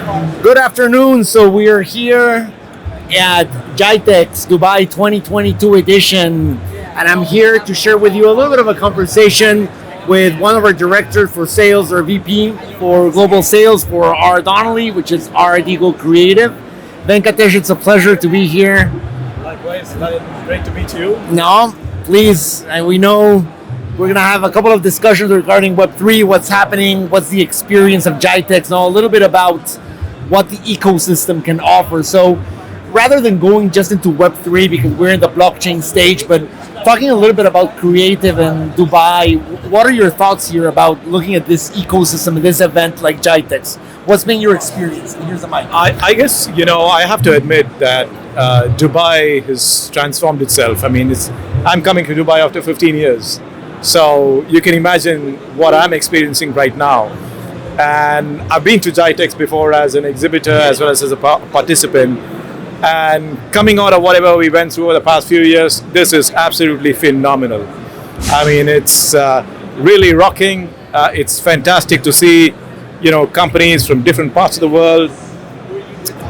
Good afternoon. So we are here at Gitex Dubai 2022 edition, and I'm here to share with you a little bit of a conversation with one of our directors for sales, or VP for global sales for R Donnelly, which is RRD GO Creative. Venkatesh, it's a pleasure to be here. Likewise, great to meet you. No, please, and we know we're gonna have a couple of discussions regarding Web3, what's happening, what's the experience of Gitex, know a little bit about what the ecosystem can offer. So rather than going just into Web3 because we're in the blockchain stage, but talking a little bit about creative and Dubai, what are your thoughts here about looking at this ecosystem, this event like Gitex? What's been your experience? And here's the mic. I guess, I have to admit that Dubai has transformed itself. I mean, I'm coming to Dubai after 15 years. So you can imagine what I'm experiencing right now. And I've been to Gitex before as an exhibitor as well as a participant. And coming out of whatever we went through over the past few years, this is absolutely phenomenal. I mean, it's really rocking. It's fantastic to see, companies from different parts of the world,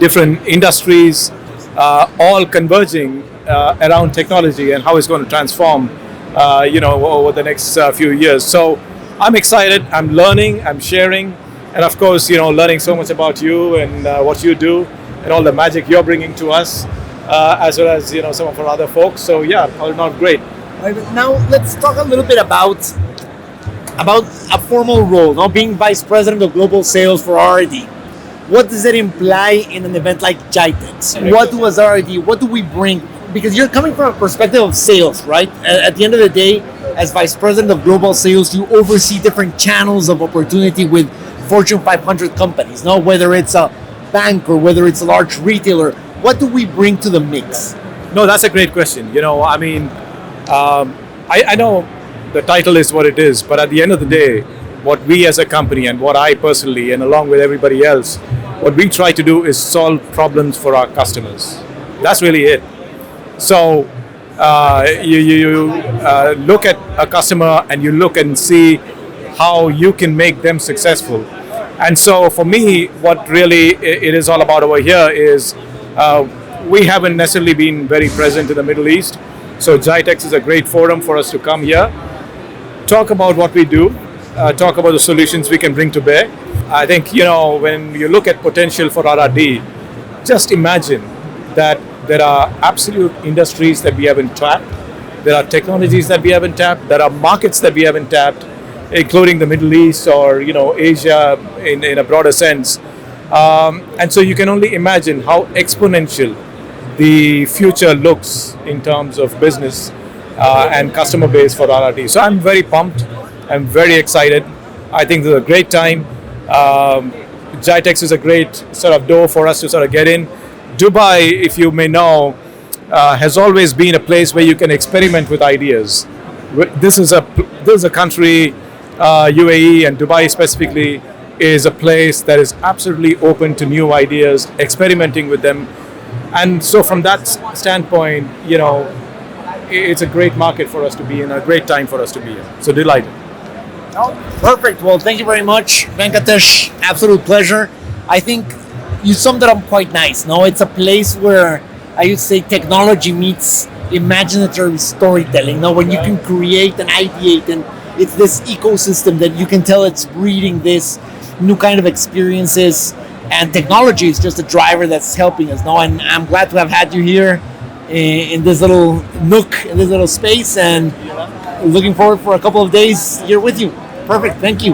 different industries, all converging around technology and how it's going to transform over the next few years. So I'm excited, I'm learning, I'm sharing, and of course, learning so much about you and what you do and all the magic you're bringing to us, as well as, some of our other folks. So yeah, all in all, great. Now let's talk a little bit about a formal role, now being Vice President of Global Sales for RRD. What does it imply in an event like Gitex? What does RRD, what do we bring? Because you're coming from a perspective of sales, right? At the end of the day, as Vice President of Global Sales, you oversee different channels of opportunity with Fortune 500 companies, no? Whether it's a bank or whether it's a large retailer. What do we bring to the mix? No, that's a great question. I know the title is what it is, but at the end of the day, what we as a company and what I personally and along with everybody else, what we try to do is solve problems for our customers. That's really it. So you look at a customer and you look and see how you can make them successful. And so for me, what really it is all about over here is we haven't necessarily been very present in the Middle East. So Gitex is a great forum for us to come here, talk about what we do, talk about the solutions we can bring to bear. I think, when you look at potential for RRD, just imagine that there are absolute industries that we haven't tapped. There are technologies that we haven't tapped. There are markets that we haven't tapped, including the Middle East or, Asia in a broader sense. And so you can only imagine how exponential the future looks in terms of business and customer base for RRD. So I'm very pumped. I'm very excited. I think this is a great time. Gitex is a great sort of door for us to sort of get in. Dubai, if you may know, has always been a place where you can experiment with ideas. This is a country, UAE and Dubai specifically, is a place that is absolutely open to new ideas, experimenting with them. And so from that standpoint, it's a great market for us to be in, a great time for us to be in. So delighted. Oh, perfect. Well, thank you very much, Venkatesh. Absolute pleasure. I think you summed it up quite nice. No, it's a place where I would say technology meets imaginatory storytelling. No, when you can create and ideate, and it's this ecosystem that you can tell it's breeding this new kind of experiences, and technology is just a driver that's helping us. No, and I'm glad to have had you here in this little nook, in this little space, and looking forward for a couple of days here with you. Perfect. Thank you.